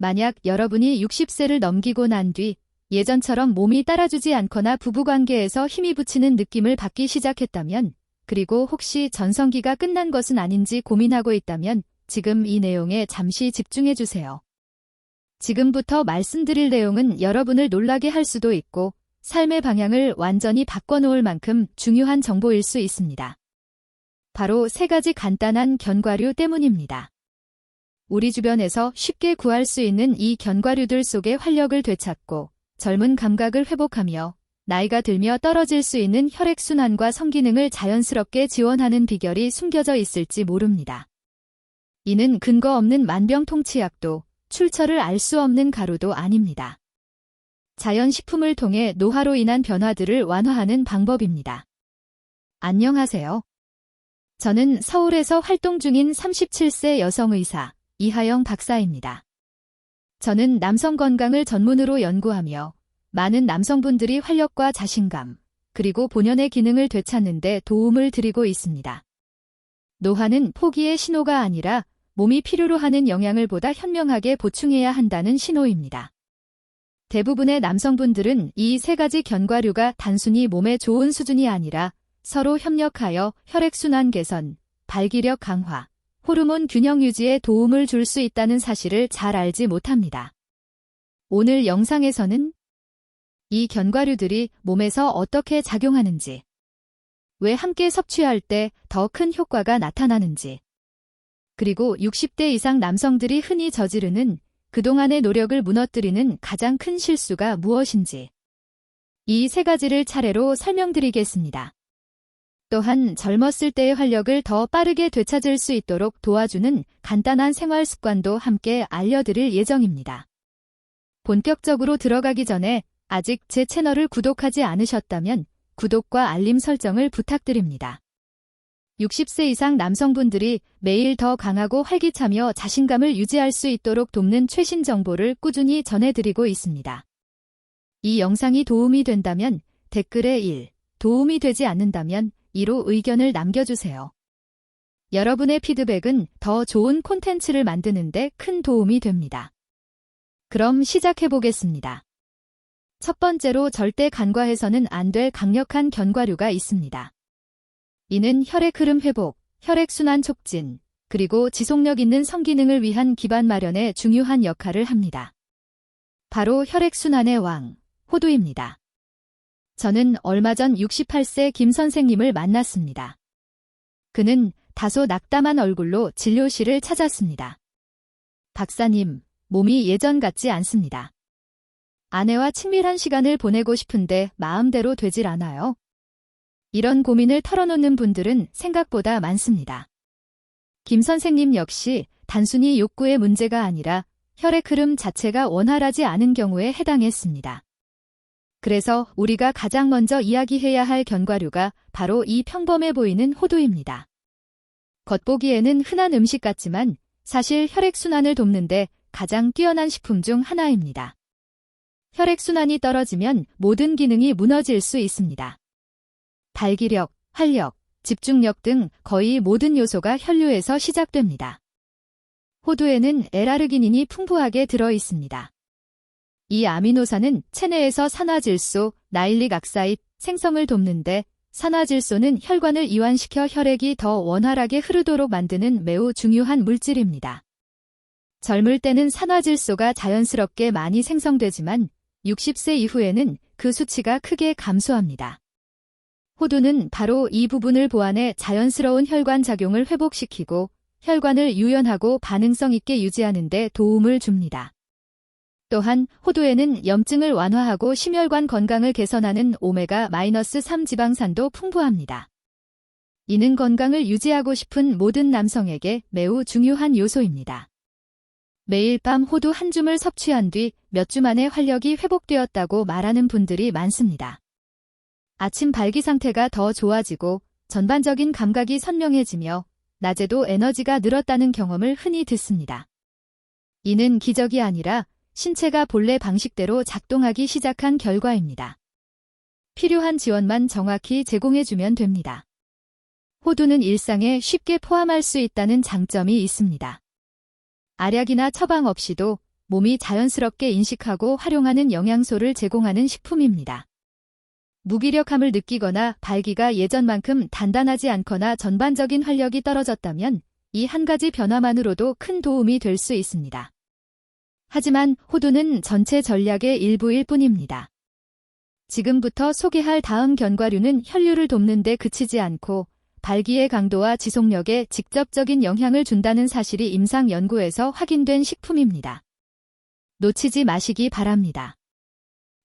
만약 여러분이 60세를 넘기고 난 뒤 예전처럼 몸이 따라주지 않거나 부부관계에서 힘이 붙이는 느낌을 받기 시작했다면, 그리고 혹시 전성기가 끝난 것은 아닌지 고민하고 있다면 지금 이 내용에 잠시 집중해 주세요. 지금부터 말씀드릴 내용은 여러분을 놀라게 할 수도 있고 삶의 방향을 완전히 바꿔놓을 만큼 중요한 정보일 수 있습니다. 바로 3가지 간단한 견과류 때문입니다. 우리 주변에서 쉽게 구할 수 있는 이 견과류들 속의 활력을 되찾고 젊은 감각을 회복하며 나이가 들며 떨어질 수 있는 혈액순환과 성기능을 자연스럽게 지원하는 비결이 숨겨져 있을지 모릅니다. 이는 근거 없는 만병통치약도 출처를 알 수 없는 가루도 아닙니다. 자연식품을 통해 노화로 인한 변화들을 완화하는 방법입니다. 안녕하세요. 저는 서울에서 활동 중인 37세 여성의사 이하영 박사입니다. 저는 남성 건강을 전문으로 연구하며 많은 남성분들이 활력과 자신감, 그리고 본연의 기능을 되찾는 데 도움을 드리고 있습니다. 노화는 포기의 신호가 아니라 몸이 필요로 하는 영양을 보다 현명하게 보충해야 한다는 신호입니다. 대부분의 남성분들은 이 3가지 견과류가 단순히 몸에 좋은 수준이 아니라 서로 협력하여 혈액순환 개선, 발기력 강화, 호르몬 균형 유지에 도움을 줄 수 있다는 사실을 잘 알지 못합니다. 오늘 영상에서는 이 견과류들이 몸에서 어떻게 작용하는지, 왜 함께 섭취할 때 더 큰 효과가 나타나는지, 그리고 60대 이상 남성들이 흔히 저지르는 그동안의 노력을 무너뜨리는 가장 큰 실수가 무엇인지, 이 3가지를 차례로 설명드리겠습니다. 또한 젊었을 때의 활력을 더 빠르게 되찾을 수 있도록 도와주는 간단한 생활 습관도 함께 알려드릴 예정입니다. 본격적으로 들어가기 전에 아직 제 채널을 구독하지 않으셨다면 구독과 알림 설정을 부탁드립니다. 60세 이상 남성분들이 매일 더 강하고 활기차며 자신감을 유지할 수 있도록 돕는 최신 정보를 꾸준히 전해드리고 있습니다. 이 영상이 도움이 된다면 댓글에 1, 도움이 되지 않는다면 2로 의견을 남겨주세요. 여러분의 피드백은 더 좋은 콘텐츠를 만드는 데 큰 도움이 됩니다. 그럼 시작해보겠습니다. 첫 번째로 절대 간과해서는 안 될 강력한 견과류가 있습니다. 이는 혈액 흐름 회복, 혈액순환 촉진, 그리고 지속력 있는 성기능을 위한 기반 마련에 중요한 역할을 합니다. 바로 혈액순환의 왕, 호두입니다. 저는 얼마 전 68세 김 선생님을 만났습니다. 그는 다소 낙담한 얼굴로 진료실을 찾았습니다. 박사님, 몸이 예전 같지 않습니다. 아내와 친밀한 시간을 보내고 싶은데 마음대로 되질 않아요. 이런 고민을 털어놓는 분들은 생각보다 많습니다. 김 선생님 역시 단순히 욕구의 문제가 아니라 혈액 흐름 자체가 원활하지 않은 경우에 해당했습니다. 그래서 우리가 가장 먼저 이야기해야 할 견과류가 바로 이 평범해 보이는 호두입니다. 겉보기에는 흔한 음식 같지만 사실 혈액순환을 돕는데 가장 뛰어난 식품 중 하나입니다. 혈액순환이 떨어지면 모든 기능이 무너질 수 있습니다. 발기력, 활력, 집중력 등 거의 모든 요소가 혈류에서 시작됩니다. 호두에는 L아르기닌이 풍부하게 들어 있습니다. 이 아미노산은 체내에서 산화질소, 나일릭 악사ид 생성을 돕는데 산화질소는 혈관을 이완시켜 혈액이 더 원활하게 흐르도록 만드는 매우 중요한 물질입니다. 젊을 때는 산화질소가 자연스럽게 많이 생성되지만 60세 이후에는 그 수치가 크게 감소합니다. 호두는 바로 이 부분을 보완해 자연스러운 혈관 작용을 회복시키고 혈관을 유연하고 반응성 있게 유지하는 데 도움을 줍니다. 또한 호두에는 염증을 완화하고 심혈관 건강을 개선하는 오메가-3 지방산도 풍부합니다. 이는 건강을 유지하고 싶은 모든 남성에게 매우 중요한 요소입니다. 매일 밤 호두 한 줌을 섭취한 뒤 몇 주 만에 활력이 회복되었다고 말하는 분들이 많습니다. 아침 발기 상태가 더 좋아지고 전반적인 감각이 선명해지며 낮에도 에너지가 늘었다는 경험을 흔히 듣습니다. 이는 기적이 아니라 신체가 본래 방식대로 작동하기 시작한 결과입니다. 필요한 지원만 정확히 제공해주면 됩니다. 호두는 일상에 쉽게 포함할 수 있다는 장점이 있습니다. 알약이나 처방 없이도 몸이 자연스럽게 인식하고 활용하는 영양소를 제공하는 식품입니다. 무기력함을 느끼거나 발기가 예전만큼 단단하지 않거나 전반적인 활력이 떨어졌다면 이 한 가지 변화만으로도 큰 도움이 될 수 있습니다. 하지만 호두는 전체 전략의 일부일 뿐입니다. 지금부터 소개할 다음 견과류는 혈류를 돕는 데 그치지 않고 발기의 강도와 지속력에 직접적인 영향을 준다는 사실이 임상 연구에서 확인된 식품입니다. 놓치지 마시기 바랍니다.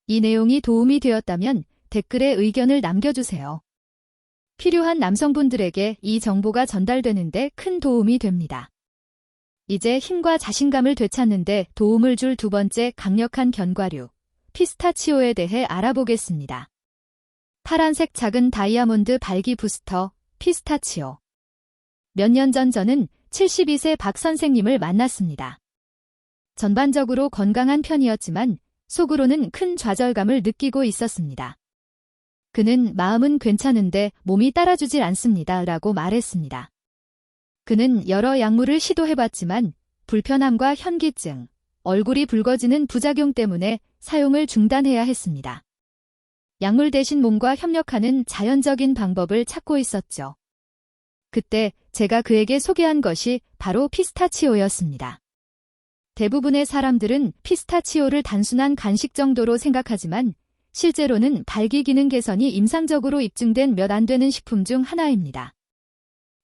이 내용이 도움이 되었다면 댓글에 의견을 남겨주세요. 필요한 남성분들에게 이 정보가 전달되는데 큰 도움이 됩니다. 이제 힘과 자신감을 되찾는데 도움을 줄 두 번째 강력한 견과류, 피스타치오에 대해 알아보겠습니다. 파란색 작은 다이아몬드 발기 부스터, 피스타치오. 몇 년 전 저는 72세 박 선생님을 만났습니다. 전반적으로 건강한 편이었지만 속으로는 큰 좌절감을 느끼고 있었습니다. 그는 마음은 괜찮은데 몸이 따라주질 않습니다. 라고 말했습니다. 그는 여러 약물을 시도해봤지만 불편함과 현기증, 얼굴이 붉어지는 부작용 때문에 사용을 중단해야 했습니다. 약물 대신 몸과 협력하는 자연적인 방법을 찾고 있었죠. 그때 제가 그에게 소개한 것이 바로 피스타치오였습니다. 대부분의 사람들은 피스타치오를 단순한 간식 정도로 생각하지만 실제로는 발기 기능 개선이 임상적으로 입증된 몇 안 되는 식품 중 하나입니다.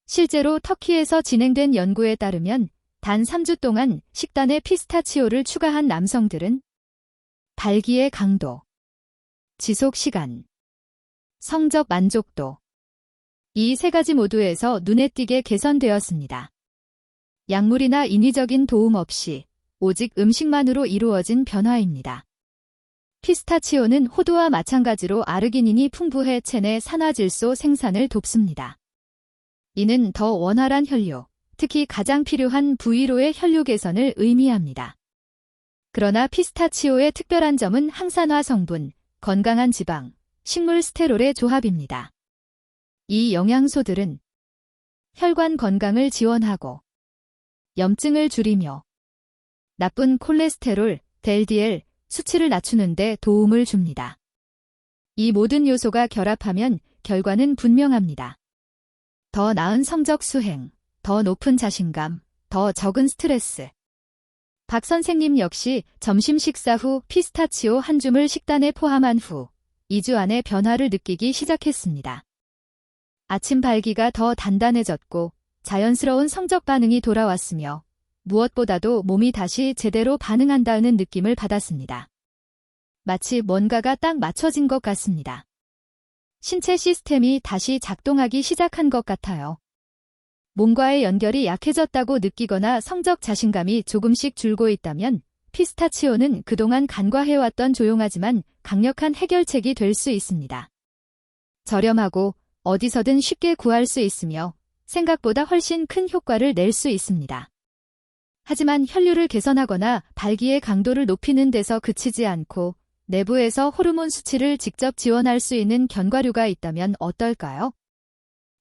실제로 터키에서 진행된 연구에 따르면 단 3주 동안 식단에 피스타치오를 추가한 남성들은 발기의 강도, 지속 시간, 성적 만족도, 이 세 가지 모두에서 눈에 띄게 개선되었습니다. 약물이나 인위적인 도움 없이 오직 음식만으로 이루어진 변화입니다. 피스타치오는 호두와 마찬가지로 아르기닌이 풍부해 체내 산화질소 생산을 돕습니다. 이는 더 원활한 혈류, 특히 가장 필요한 부위로의 혈류 개선을 의미합니다. 그러나 피스타치오의 특별한 점은 항산화 성분, 건강한 지방, 식물 스테롤의 조합입니다. 이 영양소들은 혈관 건강을 지원하고 염증을 줄이며 나쁜 콜레스테롤, LDL, 수치를 낮추는 데 도움을 줍니다. 이 모든 요소가 결합하면 결과는 분명합니다. 더 나은 성적 수행, 더 높은 자신감, 더 적은 스트레스. 박 선생님 역시 점심 식사 후 피스타치오 한 줌을 식단에 포함한 후 2주 안에 변화를 느끼기 시작했습니다. 아침 발기가 더 단단해졌고 자연스러운 성적 반응이 돌아왔으며 무엇보다도 몸이 다시 제대로 반응한다는 느낌을 받았습니다. 마치 뭔가가 딱 맞춰진 것 같습니다. 신체 시스템이 다시 작동하기 시작한 것 같아요. 몸과의 연결이 약해졌다고 느끼거나 성적 자신감이 조금씩 줄고 있다면 피스타치오는 그동안 간과해왔던 조용하지만 강력한 해결책이 될 수 있습니다. 저렴하고 어디서든 쉽게 구할 수 있으며 생각보다 훨씬 큰 효과를 낼 수 있습니다. 하지만 혈류를 개선하거나 발기의 강도를 높이는 데서 그치지 않고 내부에서 호르몬 수치를 직접 지원할 수 있는 견과류가 있다면 어떨까요?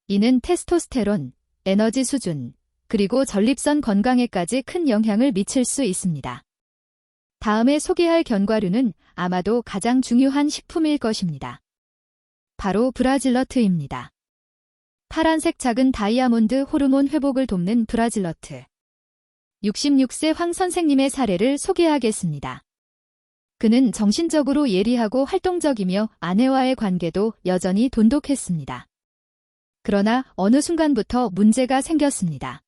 이는 테스토스테론, 에너지 수준, 그리고 전립선 건강에까지 큰 영향을 미칠 수 있습니다. 다음에 소개할 견과류는 아마도 가장 중요한 식품일 것입니다. 바로 브라질너트입니다. 파란색 작은 다이아몬드 호르몬 회복을 돕는 브라질너트. 66세 황 선생님의 사례를 소개하겠습니다. 그는 정신적으로 예리하고 활동적이며 아내와의 관계도 여전히 돈독했습니다. 그러나 어느 순간부터 문제가 생겼습니다.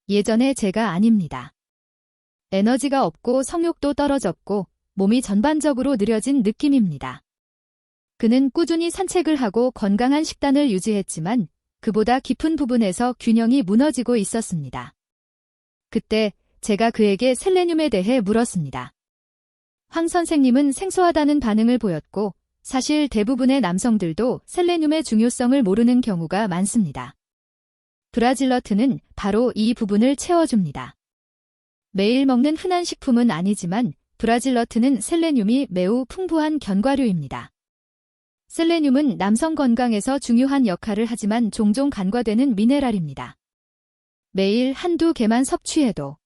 예전의 제가 아닙니다. 에너지가 없고 성욕도 떨어졌고 몸이 전반적으로 느려진 느낌입니다. 그는 꾸준히 산책을 하고 건강한 식단을 유지했지만 그보다 깊은 부분에서 균형이 무너지고 있었습니다. 그때 제가 그에게 셀레늄에 대해 물었습니다. 황 선생님은 생소하다는 반응을 보였고 사실 대부분의 남성들도 셀레늄의 중요성을 모르는 경우가 많습니다. 브라질너트는 바로 이 부분을 채워줍니다. 매일 먹는 흔한 식품은 아니지만 브라질너트는 셀레늄이 매우 풍부한 견과류입니다. 셀레늄은 남성 건강에서 중요한 역할을 하지만 종종 간과되는 미네랄입니다. 매일 한두 개만 섭취해도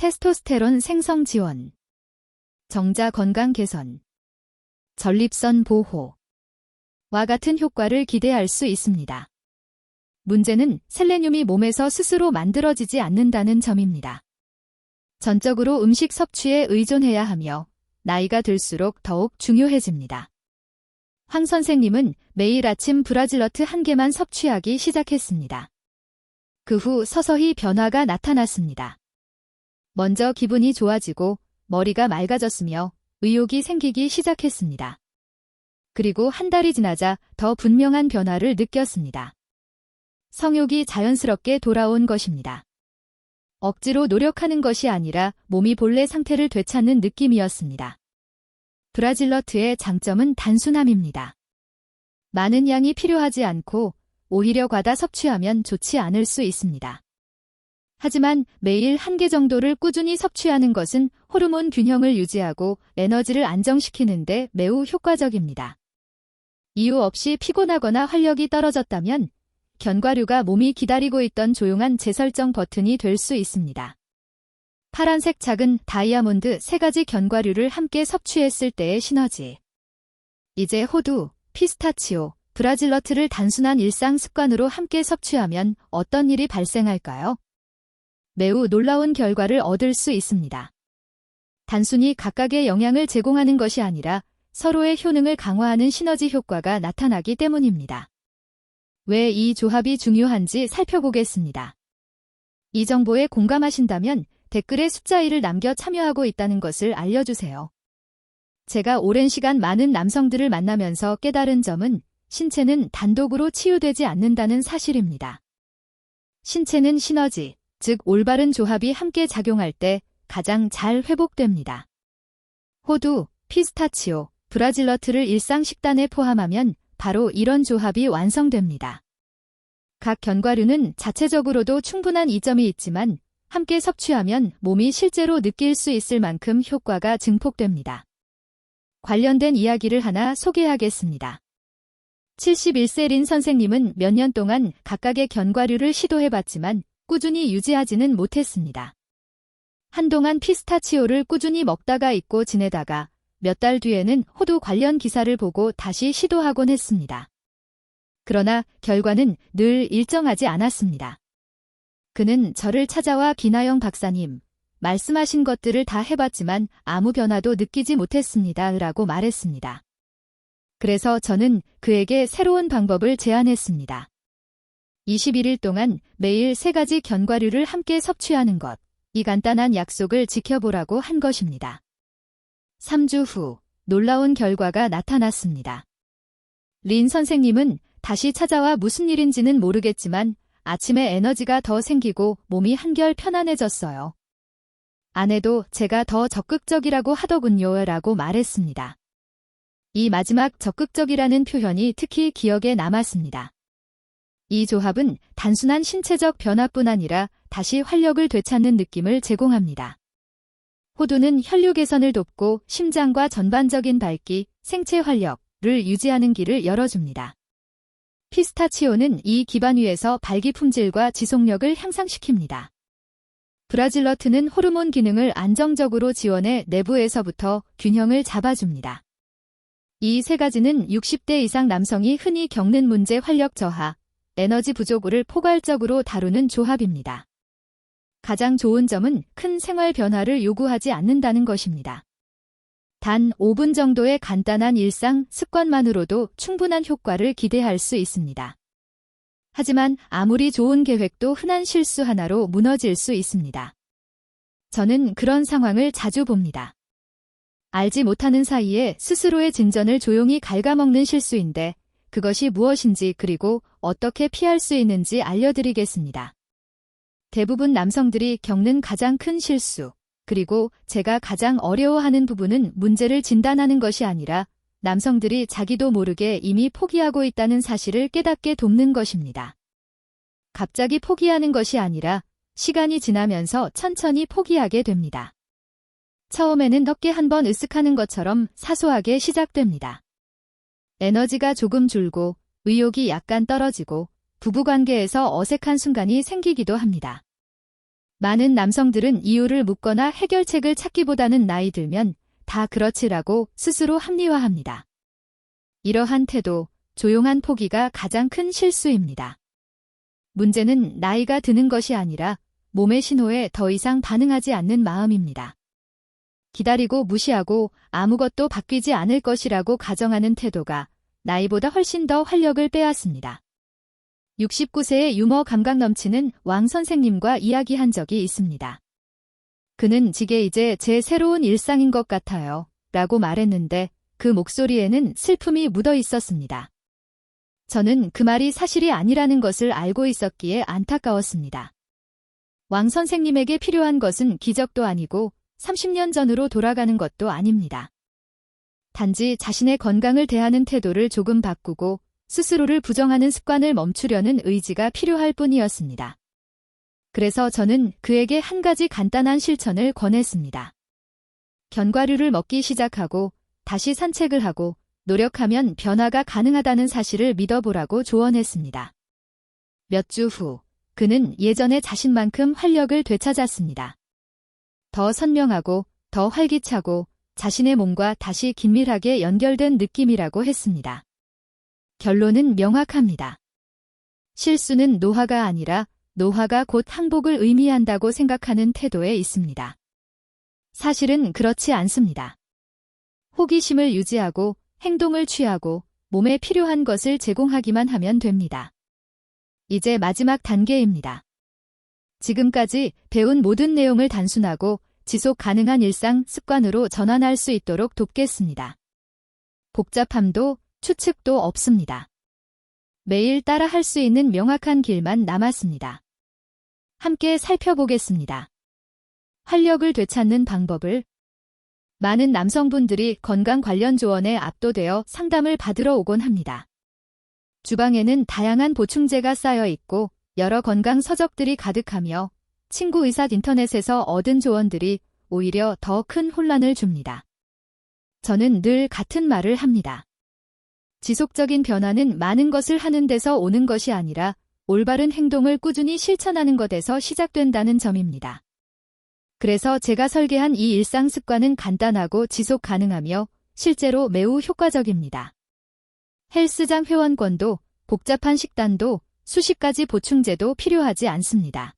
테스토스테론 생성 지원, 정자 건강 개선, 전립선 보호와 같은 효과를 기대할 수 있습니다. 문제는 셀레늄이 몸에서 스스로 만들어지지 않는다는 점입니다. 전적으로 음식 섭취에 의존해야 하며 나이가 들수록 더욱 중요해집니다. 황 선생님은 매일 아침 브라질너트 1개만 섭취하기 시작했습니다. 그 후 서서히 변화가 나타났습니다. 먼저 기분이 좋아지고 머리가 맑아졌으며 의욕이 생기기 시작했습니다. 그리고 한 달이 지나자 더 분명한 변화를 느꼈습니다. 성욕이 자연스럽게 돌아온 것입니다. 억지로 노력하는 것이 아니라 몸이 본래 상태를 되찾는 느낌이었습니다. 브라질너트의 장점은 단순함입니다. 많은 양이 필요하지 않고 오히려 과다 섭취하면 좋지 않을 수 있습니다. 하지만 매일 1개 정도를 꾸준히 섭취하는 것은 호르몬 균형을 유지하고 에너지를 안정시키는 데 매우 효과적입니다. 이유 없이 피곤하거나 활력이 떨어졌다면 견과류가 몸이 기다리고 있던 조용한 재설정 버튼이 될 수 있습니다. 파란색 작은 다이아몬드 3가지 견과류를 함께 섭취했을 때의 시너지. 이제 호두, 피스타치오, 브라질너트를 단순한 일상 습관으로 함께 섭취하면 어떤 일이 발생할까요? 매우 놀라운 결과를 얻을 수 있습니다. 단순히 각각의 영양을 제공하는 것이 아니라 서로의 효능을 강화하는 시너지 효과가 나타나기 때문입니다. 왜 이 조합이 중요한지 살펴보겠습니다. 이 정보에 공감하신다면 댓글에 숫자 1을 남겨 참여하고 있다는 것을 알려주세요. 제가 오랜 시간 많은 남성들을 만나면서 깨달은 점은 신체는 단독으로 치유되지 않는다는 사실입니다. 신체는 시너지, 즉 올바른 조합이 함께 작용할 때 가장 잘 회복됩니다. 호두, 피스타치오, 브라질너트를 일상 식단에 포함하면 바로 이런 조합이 완성됩니다. 각 견과류는 자체적으로도 충분한 이점이 있지만 함께 섭취하면 몸이 실제로 느낄 수 있을 만큼 효과가 증폭됩니다. 관련된 이야기를 하나 소개하겠습니다. 71세 린 선생님은 몇 년 동안 각각의 견과류를 시도해봤지만 꾸준히 유지하지는 못했습니다. 한동안 피스타치오를 꾸준히 먹다가 잊고 지내다가 몇 달 뒤에는 호두 관련 기사를 보고 다시 시도하곤 했습니다. 그러나 결과는 늘 일정하지 않았습니다. 그는 저를 찾아와 김나영 박사님, 말씀하신 것들을 다 해봤지만 아무 변화도 느끼지 못했습니다. 라고 말했습니다. 그래서 저는 그에게 새로운 방법을 제안했습니다. 21일 동안 매일 3가지 견과류를 함께 섭취하는 것, 이 간단한 약속을 지켜보라고 한 것입니다. 3주 후 놀라운 결과가 나타났습니다. 린 선생님은 다시 찾아와 무슨 일인지는 모르겠지만 아침에 에너지가 더 생기고 몸이 한결 편안해졌어요. 아내도 제가 더 적극적이라고 하더군요. 라고 말했습니다. 이 마지막 적극적이라는 표현이 특히 기억에 남았습니다. 이 조합은 단순한 신체적 변화뿐 아니라 다시 활력을 되찾는 느낌을 제공합니다. 호두는 혈류 개선을 돕고 심장과 전반적인 밝기, 생체 활력을 유지하는 길을 열어줍니다. 피스타치오는 이 기반 위에서 발기 품질과 지속력을 향상시킵니다. 브라질너트는 호르몬 기능을 안정적으로 지원해 내부에서부터 균형을 잡아줍니다. 이 3가지는 60대 이상 남성이 흔히 겪는 문제 활력 저하, 에너지 부족을 포괄적으로 다루는 조합입니다. 가장 좋은 점은 큰 생활 변화를 요구하지 않는다는 것입니다. 단 5분 정도의 간단한 일상 습관만으로도 충분한 효과를 기대할 수 있습니다. 하지만 아무리 좋은 계획도 흔한 실수 하나로 무너질 수 있습니다. 저는 그런 상황을 자주 봅니다. 알지 못하는 사이에 스스로의 진전을 조용히 갉아먹는 실수인데 그것이 무엇인지 그리고 어떻게 피할 수 있는지 알려드리겠습니다. 대부분 남성들이 겪는 가장 큰 실수, 그리고 제가 가장 어려워하는 부분은 문제를 진단하는 것이 아니라 남성들이 자기도 모르게 이미 포기하고 있다는 사실을 깨닫게 돕는 것입니다. 갑자기 포기하는 것이 아니라 시간이 지나면서 천천히 포기하게 됩니다. 처음에는 어깨 한번 으쓱하는 것처럼 사소하게 시작됩니다. 에너지가 조금 줄고 의욕이 약간 떨어지고 부부관계에서 어색한 순간이 생기기도 합니다. 많은 남성들은 이유를 묻거나 해결책을 찾기보다는 나이 들면 다 그렇지라고 스스로 합리화합니다. 이러한 태도, 조용한 포기가 가장 큰 실수입니다. 문제는 나이가 드는 것이 아니라 몸의 신호에 더 이상 반응하지 않는 마음입니다. 기다리고 무시하고 아무것도 바뀌지 않을 것이라고 가정하는 태도가 나이보다 훨씬 더 활력을 빼앗습니다. 69세의 유머 감각 넘치는 왕 선생님과 이야기한 적이 있습니다. 그는 제게 이제 제 새로운 일상인 것 같아요. 라고 말했는데 그 목소리에는 슬픔이 묻어 있었습니다. 저는 그 말이 사실이 아니라는 것을 알고 있었기에 안타까웠습니다. 왕 선생님에게 필요한 것은 기적도 아니고 30년 전으로 돌아가는 것도 아닙니다. 단지 자신의 건강을 대하는 태도를 조금 바꾸고 스스로를 부정하는 습관을 멈추려는 의지가 필요할 뿐이었습니다. 그래서 저는 그에게 한 가지 간단한 실천을 권했습니다. 견과류를 먹기 시작하고 다시 산책을 하고 노력하면 변화가 가능하다는 사실을 믿어보라고 조언했습니다. 몇 주 후, 그는 예전의 자신만큼 활력을 되찾았습니다. 더 선명하고 더 활기차고 자신의 몸과 다시 긴밀하게 연결된 느낌이라고 했습니다. 결론은 명확합니다. 실수는 노화가 아니라 노화가 곧 항복을 의미한다고 생각하는 태도에 있습니다. 사실은 그렇지 않습니다. 호기심을 유지하고 행동을 취하고 몸에 필요한 것을 제공하기만 하면 됩니다. 이제 마지막 단계입니다. 지금까지 배운 모든 내용을 단순하고 지속 가능한 일상 습관으로 전환할 수 있도록 돕겠습니다. 복잡함도 추측도 없습니다. 매일 따라 할 수 있는 명확한 길만 남았습니다. 함께 살펴보겠습니다. 활력을 되찾는 방법을. 많은 남성분들이 건강 관련 조언에 압도되어 상담을 받으러 오곤 합니다. 주방에는 다양한 보충제가 쌓여 있고 여러 건강 서적들이 가득하며 친구 의사 인터넷에서 얻은 조언들이 오히려 더 큰 혼란을 줍니다. 저는 늘 같은 말을 합니다. 지속적인 변화는 많은 것을 하는 데서 오는 것이 아니라 올바른 행동을 꾸준히 실천하는 것에서 시작된다는 점입니다. 그래서 제가 설계한 이 일상 습관은 간단하고 지속 가능하며 실제로 매우 효과적입니다. 헬스장 회원권도 복잡한 식단도 수십 가지 보충제도 필요하지 않습니다.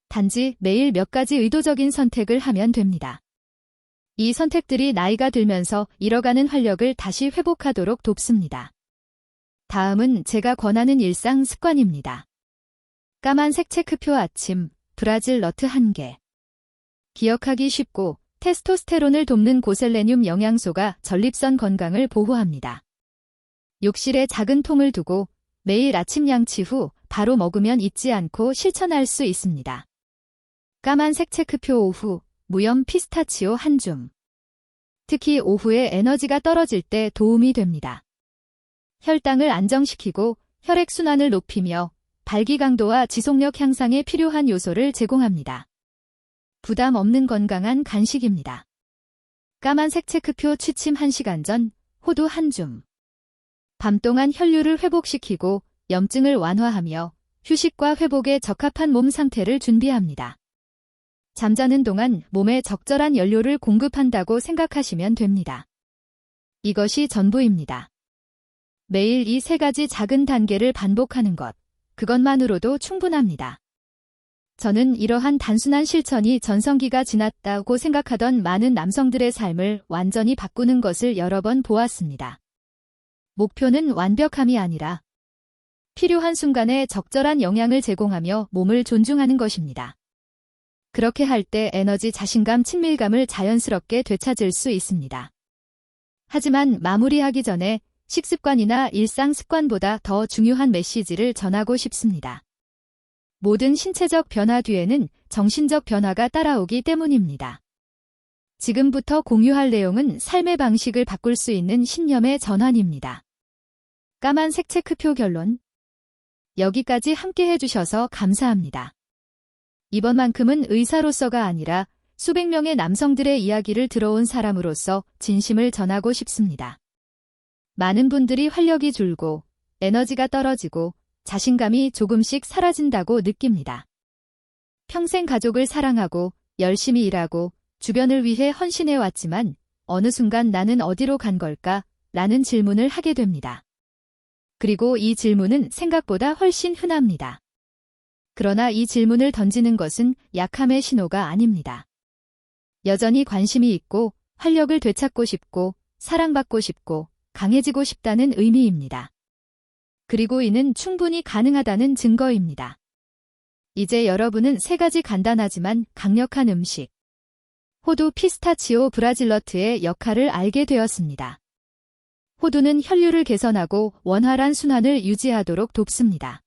단지 매일 몇 가지 의도적인 선택을 하면 됩니다. 이 선택들이 나이가 들면서 잃어가는 활력을 다시 회복하도록 돕습니다. 다음은 제가 권하는 일상 습관입니다. 까만색 체크표 아침, 브라질 너트 1개. 기억하기 쉽고 테스토스테론을 돕는 고셀레늄 영양소가 전립선 건강을 보호합니다. 욕실에 작은 통을 두고 매일 아침 양치 후 바로 먹으면 잊지 않고 실천할 수 있습니다. 까만색 체크표 오후, 무염 피스타치오 1줌. 특히 오후에 에너지가 떨어질 때 도움이 됩니다. 혈당을 안정시키고 혈액순환을 높이며 발기 강도와 지속력 향상에 필요한 요소를 제공합니다. 부담 없는 건강한 간식입니다. 까만색 체크표 취침 1시간 전, 호두 1줌. 밤 동안 혈류를 회복시키고 염증을 완화하며 휴식과 회복에 적합한 몸 상태를 준비합니다. 잠자는 동안 몸에 적절한 연료를 공급한다고 생각하시면 됩니다. 이것이 전부입니다. 매일 이 3가지 작은 단계를 반복하는 것, 그것만으로도 충분합니다. 저는 이러한 단순한 실천이 전성기가 지났다고 생각하던 많은 남성들의 삶을 완전히 바꾸는 것을 여러 번 보았습니다. 목표는 완벽함이 아니라 필요한 순간에 적절한 영양을 제공하며 몸을 존중하는 것입니다. 그렇게 할 때 에너지, 자신감, 친밀감을 자연스럽게 되찾을 수 있습니다. 하지만 마무리하기 전에 식습관이나 일상 습관보다 더 중요한 메시지를 전하고 싶습니다. 모든 신체적 변화 뒤에는 정신적 변화가 따라오기 때문입니다. 지금부터 공유할 내용은 삶의 방식을 바꿀 수 있는 신념의 전환입니다. 까만색 체크표 결론. 여기까지 함께 해주셔서 감사합니다. 이번만큼은 의사로서가 아니라 수백 명의 남성들의 이야기를 들어온 사람으로서 진심을 전하고 싶습니다. 많은 분들이 활력이 줄고 에너지가 떨어지고 자신감이 조금씩 사라진다고 느낍니다. 평생 가족을 사랑하고 열심히 일하고 주변을 위해 헌신해 왔지만 어느 순간 나는 어디로 간 걸까? 라는 질문을 하게 됩니다. 그리고 이 질문은 생각보다 훨씬 흔합니다. 그러나 이 질문을 던지는 것은 약함의 신호가 아닙니다. 여전히 관심이 있고 활력을 되찾고 싶고 사랑받고 싶고 강해지고 싶다는 의미입니다. 그리고 이는 충분히 가능하다는 증거입니다. 이제 여러분은 3가지 간단하지만 강력한 음식, 호두, 피스타치오, 브라질너트의 역할을 알게 되었습니다. 호두는 혈류를 개선하고 원활한 순환을 유지하도록 돕습니다.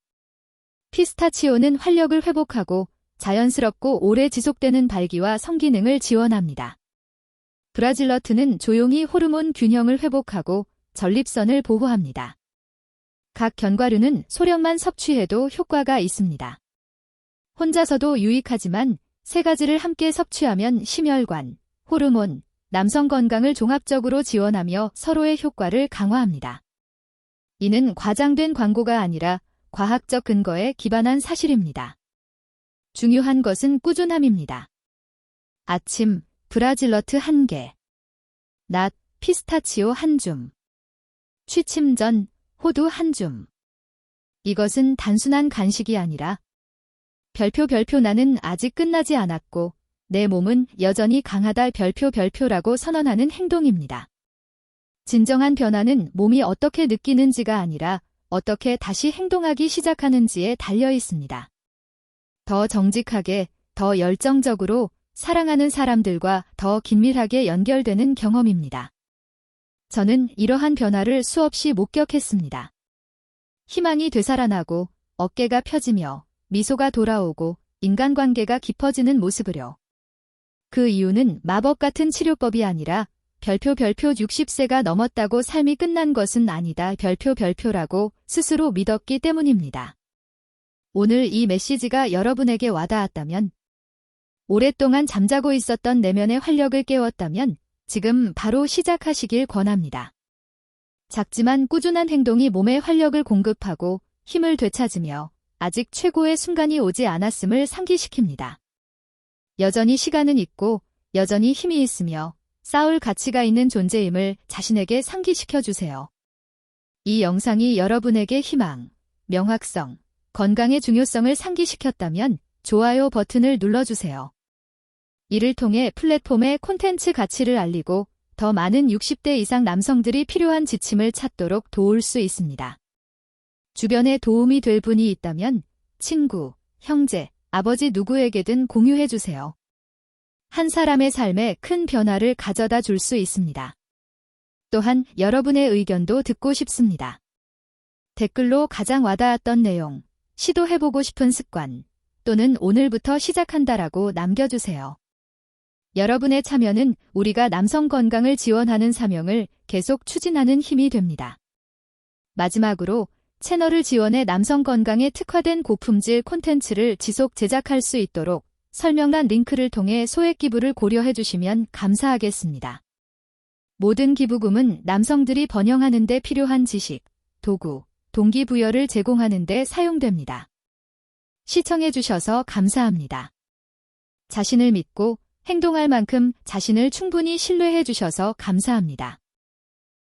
피스타치오는 활력을 회복하고 자연스럽고 오래 지속되는 발기와 성기능을 지원합니다. 브라질너트는 조용히 호르몬 균형을 회복하고 전립선을 보호합니다. 각 견과류는 소량만 섭취해도 효과가 있습니다. 혼자서도 유익하지만 3가지를 함께 섭취하면 심혈관, 호르몬, 남성 건강을 종합적으로 지원하며 서로의 효과를 강화합니다. 이는 과장된 광고가 아니라 과학적 근거에 기반한 사실입니다. 중요한 것은 꾸준함입니다. 아침, 브라질너트 1개. 낮, 피스타치오 1줌. 취침 전, 호두 1줌. 이것은 단순한 간식이 아니라 별표 나는 아직 끝나지 않았고 내 몸은 여전히 강하다 별표라고 선언하는 행동입니다. 진정한 변화는 몸이 어떻게 느끼는지가 아니라 어떻게 다시 행동하기 시작하는지에 달려 있습니다. 더 정직하게, 더 열정적으로 사랑하는 사람들과 더 긴밀하게 연결되는 경험입니다. 저는 이러한 변화를 수없이 목격했습니다. 희망이 되살아나고 어깨가 펴지며 미소가 돌아오고 인간관계가 깊어지는 모습을요. 그 이유는 마법 같은 치료법이 아니라 별표 60세가 넘었다고 삶이 끝난 것은 아니다 별표라고 스스로 믿었기 때문입니다. 오늘 이 메시지가 여러분에게 와닿았다면, 오랫동안 잠자고 있었던 내면의 활력을 깨웠다면 지금 바로 시작하시길 권합니다. 작지만 꾸준한 행동이 몸에 활력을 공급하고 힘을 되찾으며 아직 최고의 순간이 오지 않았음을 상기시킵니다. 여전히 시간은 있고 여전히 힘이 있으며 싸울 가치가 있는 존재임을 자신에게 상기시켜주세요. 이 영상이 여러분에게 희망, 명확성, 건강의 중요성을 상기시켰다면 좋아요 버튼을 눌러주세요. 이를 통해 플랫폼의 콘텐츠 가치를 알리고 더 많은 60대 이상 남성들이 필요한 지침을 찾도록 도울 수 있습니다. 주변에 도움이 될 분이 있다면 친구, 형제, 아버지 누구에게든 공유해주세요. 한 사람의 삶에 큰 변화를 가져다 줄 수 있습니다. 또한 여러분의 의견도 듣고 싶습니다. 댓글로 가장 와닿았던 내용, 시도해보고 싶은 습관, 또는 오늘부터 시작한다라고 남겨주세요. 여러분의 참여는 우리가 남성 건강을 지원하는 사명을 계속 추진하는 힘이 됩니다. 마지막으로 채널을 지원해 남성 건강에 특화된 고품질 콘텐츠를 지속 제작할 수 있도록 설명란 링크를 통해 소액 기부를 고려해 주시면 감사하겠습니다. 모든 기부금은 남성들이 번영하는 데 필요한 지식, 도구, 동기부여를 제공하는 데 사용됩니다. 시청해 주셔서 감사합니다. 자신을 믿고 행동할 만큼 자신을 충분히 신뢰해 주셔서 감사합니다.